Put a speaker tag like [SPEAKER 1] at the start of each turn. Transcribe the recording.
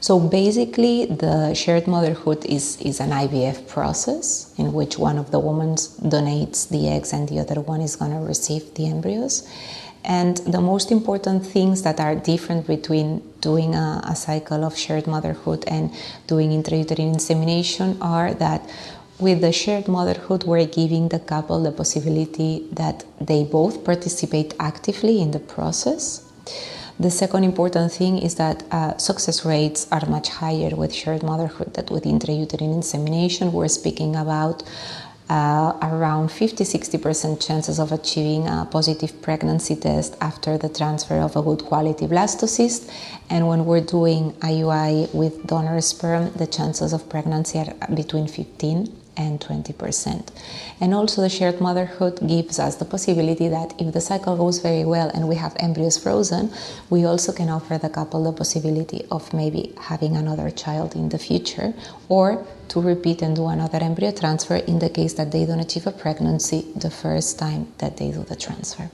[SPEAKER 1] So basically, the shared motherhood is an IVF process in which one of the women donates the eggs and the other one is going to receive the embryos. And the most important things that are different between doing a cycle of shared motherhood and doing intrauterine insemination are that with the shared motherhood, we're giving the couple the possibility that they both participate actively in the process. The second important thing is that success rates are much higher with shared motherhood than with intrauterine insemination. We're speaking about around 50-60% chances of achieving a positive pregnancy test after the transfer of a good quality blastocyst. And when we're doing IUI with donor sperm, the chances of pregnancy are between 15 and 20%. And also the shared motherhood gives us the possibility that if the cycle goes very well and we have embryos frozen, we also can offer the couple the possibility of maybe having another child in the future, or to repeat and do another embryo transfer in the case that they don't achieve a pregnancy the first time that they do the transfer.